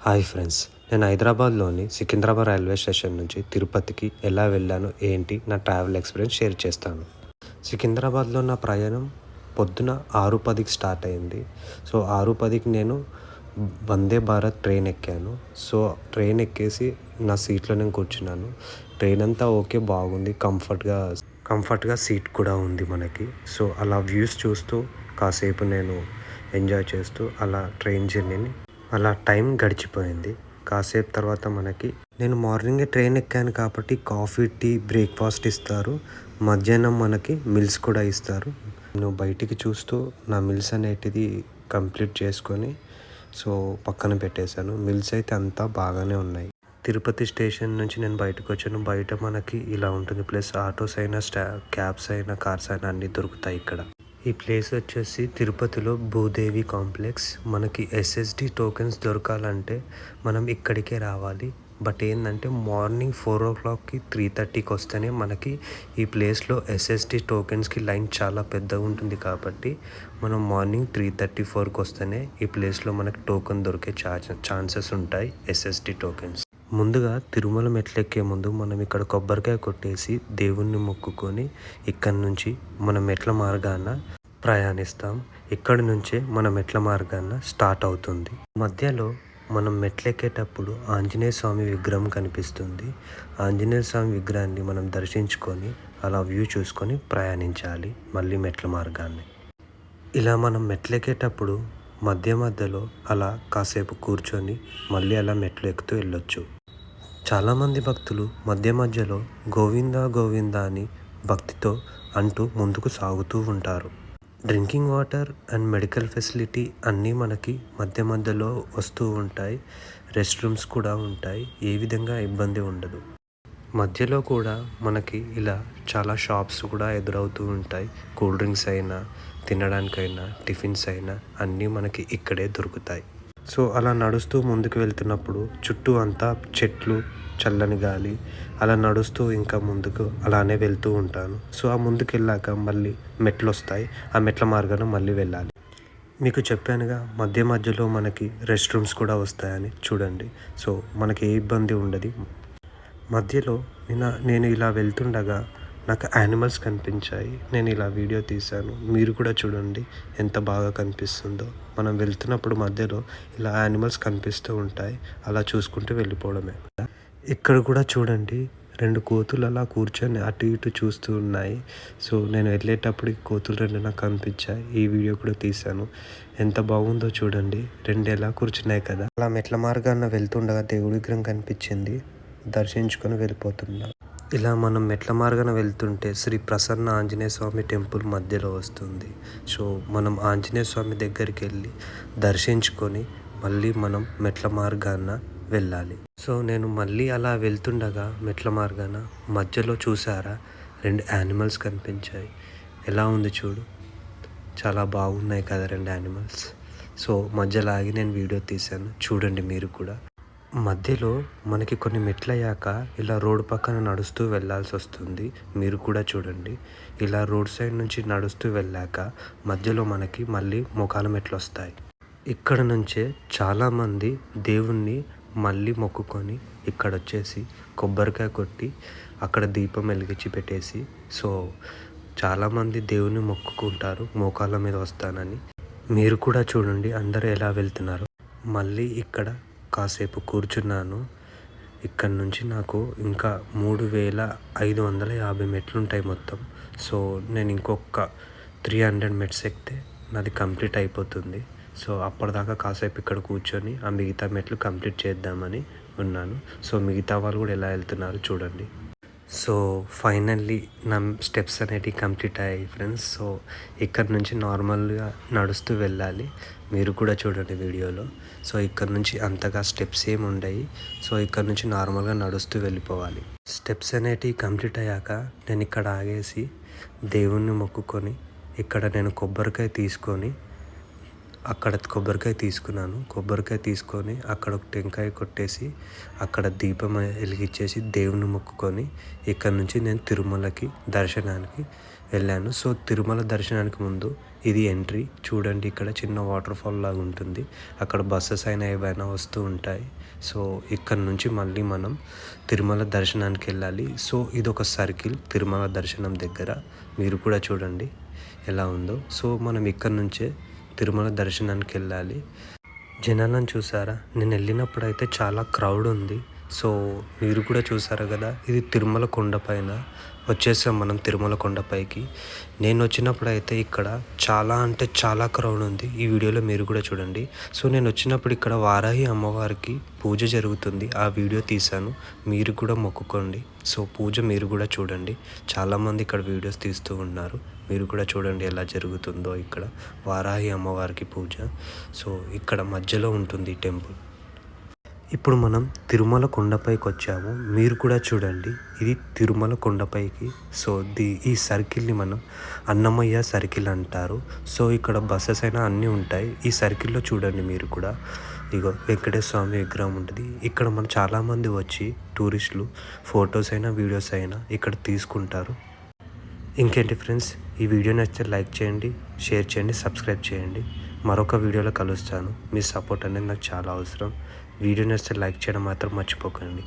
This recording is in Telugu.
హాయ్ ఫ్రెండ్స్, నేను హైదరాబాద్లోని సికింద్రాబాద్ రైల్వే స్టేషన్ నుంచి తిరుపతికి ఎలా వెళ్ళాను ఏంటి నా ట్రావెల్ ఎక్స్పీరియన్స్ షేర్ చేస్తాను. సికింద్రాబాద్లో నా ప్రయాణం పొద్దున 6:10కి స్టార్ట్ అయింది. సో 6:10కి నేను వందే భారత్ ట్రైన్ ఎక్కాను. సో ట్రైన్ ఎక్కేసి నా సీట్లో నేను కూర్చున్నాను. ట్రైన్ అంతా ఓకే, బాగుంది, కంఫర్ట్గా సీట్ కూడా ఉంది మనకి. సో అలా వ్యూస్ చూస్తూ కాసేపు నేను ఎంజాయ్ చేస్తూ అలా ట్రైన్ జర్నీని అలా టైం గడిచిపోయింది. కాసేపు తర్వాత నేను మార్నింగే ట్రైన్ ఎక్కాను కాబట్టి కాఫీ, టీ, బ్రేక్ఫాస్ట్ ఇస్తారు. మధ్యాహ్నం మనకి మిల్స్ కూడా ఇస్తారు. నేను బయటికి చూస్తూ నా మిల్స్ అనేటిది కంప్లీట్ చేసుకొని సో పక్కన పెట్టేశాను. మిల్స్ అయితే అంతా బాగానే ఉన్నాయి. తిరుపతి స్టేషన్ నుంచి నేను బయటకు వచ్చాను. బయట మనకి ఇలా ఉంటుంది ప్లస్ ఆటోస్ అయినా క్యాబ్స్ అయినా కార్స్ అయినా అన్నీ దొరుకుతాయి ఇక్కడ. ఈ ప్లేస్ వచ్చేసి తిరుపతిలో భూదేవి కాంప్లెక్స్. మనకి ఎస్ఎస్డి టోకెన్స్ దొరకాలంటే మనం ఇక్కడికే రావాలి. బట్ ఏంటంటే మార్నింగ్ 4 o'clockకి 3:30కి వస్తేనే మనకి ఈ ప్లేస్లో ఎస్ఎస్డి టోకెన్స్కి లైన్ చాలా పెద్దగా ఉంటుంది. కాబట్టి మనం మార్నింగ్ 3:34కి వస్తేనే ఈ ప్లేస్లో మనకి టోకెన్ దొరికే ఛాన్సెస్ ఉంటాయి, ఎస్ఎస్డి టోకెన్స్. ముందుగా తిరుమల మెట్లెక్కే ముందు మనం ఇక్కడ కొబ్బరికాయ కొట్టేసి దేవుణ్ణి మొక్కుకొని ఇక్కడి నుంచి మన మెట్ల మార్గాన ప్రయాణిస్తాం. ఇక్కడి నుంచే మన మెట్ల మార్గాన స్టార్ట్ అవుతుంది. మధ్యలో మనం మెట్లెక్కేటప్పుడు ఆంజనేయ స్వామి విగ్రహం కనిపిస్తుంది. ఆంజనేయ స్వామి విగ్రహాన్ని మనం దర్శించుకొని అలా వ్యూ చూసుకొని ప్రయాణించాలి మళ్ళీ మెట్ల మార్గాన్ని. ఇలా మనం మెట్లెక్కేటప్పుడు మధ్యలో అలా కాసేపు కూర్చొని మళ్ళీ అలా మెట్లు ఎక్కుతూ వెళ్ళొచ్చు. చాలామంది భక్తులు మధ్యలో గోవిందా గోవిందా అని భక్తితో అంటూ ముందుకు సాగుతూ ఉంటారు. Drinking water and medical facility అన్నీ మనకి మధ్యలో వస్తూ ఉంటాయి. రెస్ట్ రూమ్స్ కూడా ఉంటాయి. ఏ విధంగా ఇబ్బంది ఉండదు. మధ్యలో కూడా మనకి ఇలా చాలా షాప్స్ కూడా ఎదురవుతూ ఉంటాయి. కూల్ డ్రింక్స్ అయినా, తినడానికైనా, టిఫిన్స్ అయినా అన్నీ మనకి ఇక్కడే దొరుకుతాయి. సో అలా నడుస్తూ ముందుకు వెళ్తున్నప్పుడు చుట్టూ అంతా చెట్లు, చల్లని గాలి, అలా నడుస్తూ ఇంకా ముందుకు అలానే వెళ్తూ ఉంటాను. సో ఆ ముందుకు వెళ్ళాక మళ్ళీ మెట్లు వస్తాయి. ఆ మెట్ల మార్గాన మళ్ళీ వెళ్ళాలి. మీకు చెప్పానుగా మధ్యలో మనకి రెస్ట్ రూమ్స్ కూడా వస్తాయని. చూడండి, సో మనకి ఏ ఇబ్బంది ఉండదు. మధ్యలో నేను ఇలా వెళ్తుండగా నాకు యానిమల్స్ కనిపించాయి. నేను ఇలా వీడియో తీశాను. మీరు కూడా చూడండి ఎంత బాగా కనిపిస్తుందో. మనం వెళ్తున్నప్పుడు మధ్యలో ఇలా యానిమల్స్ కనిపిస్తూ ఉంటాయి. అలా చూసుకుంటూ వెళ్ళిపోవడమే. ఇక్కడ కూడా చూడండి 2 కోతులు అలా కూర్చొని అటు ఇటు చూస్తూ ఉన్నాయి. సో నేను వెళ్ళేటప్పుడు కోతులు 2 నాకు కనిపించాయి. ఈ వీడియో కూడా తీశాను. ఎంత బాగుందో చూడండి, 2 ఎలా కూర్చున్నాయి కదా. అలా మెట్ల మార్గాన వెళ్తుండగా దేవుడి విగ్రహం కనిపించింది. దర్శించుకొని వెళ్ళిపోతున్నా. ఇలా మనం మెట్ల మార్గాన వెళ్తుంటే శ్రీ ప్రసన్న ఆంజనేయ స్వామి టెంపుల్ మధ్యలో వస్తుంది. సో మనం ఆంజనేయ స్వామి దగ్గరికి వెళ్ళి దర్శించుకొని మళ్ళీ మనం మెట్ల మార్గాన వెళ్ళాలి. సో నేను మళ్ళీ అలా వెళ్తుండగా మెట్ల మార్గాన మధ్యలో చూసారా 2 యానిమల్స్ కనిపించాయి. ఎలా ఉంది చూడు, చాలా బాగున్నాయి కదా 2 యానిమల్స్. సో మధ్యలో ఆగి నేను వీడియో తీశాను. చూడండి మీరు కూడా. మధ్యలో మనకి కొన్ని మెట్లయ్యాక ఇలా రోడ్డు పక్కన నడుస్తూ వెళ్ళాల్సి వస్తుంది. మీరు కూడా చూడండి. ఇలా రోడ్ సైడ్ నుంచి నడుస్తూ వెళ్ళాక మధ్యలో మనకి మళ్ళీ మోకాల మెట్లు వస్తాయి. ఇక్కడ నుంచే చాలామంది దేవుణ్ణి మళ్ళీ మొక్కుకొని ఇక్కడ వచ్చేసి కొబ్బరికాయ కొట్టి అక్కడ దీపం వెలిగించి పెట్టేసి సో చాలామంది దేవుణ్ణి మొక్కుకుంటారు మోకాళ్ళ మీద వస్తానని. మీరు కూడా చూడండి అందరూ ఎలా వెళ్తున్నారు. మళ్ళీ ఇక్కడ కాసేపు కూర్చున్నాను. ఇక్కడ నుంచి నాకు ఇంకా 3550 మెట్లు ఉంటాయి మొత్తం. సో నేను ఇంకొక 300 మెట్స్ ఎక్కితే నాది కంప్లీట్ అయిపోతుంది. సో అప్పటిదాకా కాసేపు ఇక్కడ కూర్చొని ఆ మిగతా మెట్లు కంప్లీట్ చేద్దామని ఉన్నాను. సో మిగతా వాళ్ళు కూడా ఎలా వెళ్తున్నారు చూడండి. సో ఫైనల్లీ నా స్టెప్స్ అనేటివి కంప్లీట్ అయ్యాయి ఫ్రెండ్స్. సో ఇక్కడ నుంచి నార్మల్గా నడుస్తూ వెళ్ళాలి. మీరు కూడా చూడండి వీడియోలో. సో ఇక్కడ నుంచి అంతగా స్టెప్స్ ఏమి ఉండవు. సో ఇక్కడ నుంచి నార్మల్గా నడుస్తూ వెళ్ళిపోవాలి. స్టెప్స్ అనేటివి కంప్లీట్ అయ్యాక నేను ఇక్కడ ఆగేసి దేవుణ్ణి మొక్కుకొని ఇక్కడ నేను కొబ్బరికాయ తీసుకున్నాను. కొబ్బరికాయ తీసుకొని అక్కడ ఒక టెంకాయ కొట్టేసి అక్కడ దీపం వెలిగించేసి దేవుని మొక్కుకొని ఇక్కడ నుంచి నేను తిరుమలకి దర్శనానికి వెళ్ళాను. సో తిరుమల దర్శనానికి ముందు ఇది ఎంట్రీ చూడండి. ఇక్కడ చిన్న వాటర్ ఫాల్ లాగా ఉంటుంది. అక్కడ బస్సెస్ అయినా ఏవైనా వస్తూ ఉంటాయి. సో ఇక్కడ నుంచి మళ్ళీ మనం తిరుమల దర్శనానికి వెళ్ళాలి. సో ఇది ఒక సర్కిల్ తిరుమల దర్శనం దగ్గర. మీరు కూడా చూడండి ఎలా ఉందో. సో మనం ఇక్కడ నుంచే తిరుమల దర్శనానికి వెళ్ళాలి. జనాలను చూసారా? నేను వెళ్ళినప్పుడు అయితే చాలా క్రౌడ్ ఉంది. సో మీరు కూడా చూసారు కదా, ఇది తిరుమల కొండపైన వచ్చేసాం మనం తిరుమల కొండపైకి. నేను వచ్చినప్పుడు అయితే ఇక్కడ చాలా అంటే చాలా క్రౌడ్ ఉంది. ఈ వీడియోలో మీరు కూడా చూడండి. సో నేను వచ్చినప్పుడు ఇక్కడ వారాహి అమ్మవారికి పూజ జరుగుతుంది. ఆ వీడియో తీశాను, మీరు కూడా మొక్కుకోండి. సో పూజ మీరు కూడా చూడండి. చాలామంది ఇక్కడ వీడియోస్ తీస్తూ ఉన్నారు. మీరు కూడా చూడండి ఎలా జరుగుతుందో ఇక్కడ వారాహి అమ్మవారికి పూజ. సో ఇక్కడ మధ్యలో ఉంటుంది ఈ టెంపుల్. ఇప్పుడు మనం తిరుమల కొండపైకి వచ్చాము. మీరు కూడా చూడండి, ఇది తిరుమల కొండపైకి. సో ఈ సర్కిల్ని మనం అన్నమయ్య సర్కిల్ అంటారు. సో ఇక్కడ బస్సెస్ అయినా అన్నీ ఉంటాయి. ఈ సర్కిల్లో చూడండి మీరు కూడా, ఇగో వెంకటేశ్వర స్వామి విగ్రహం ఉంటుంది. ఇక్కడ మన చాలామంది వచ్చి టూరిస్టులు ఫొటోస్ అయినా వీడియోస్ అయినా ఇక్కడ తీసుకుంటారు. ఇంకేంటి ఫ్రెండ్స్, ఈ వీడియో నచ్చితే లైక్ చేయండి, షేర్ చేయండి, సబ్స్క్రైబ్ చేయండి. మరొక వీడియోలో కలుస్తాను. మీ సపోర్ట్ అనేది నాకు చాలా అవసరం. వీడియో నచ్చితే లైక్ చేయడం మాత్రం మర్చిపోకండి.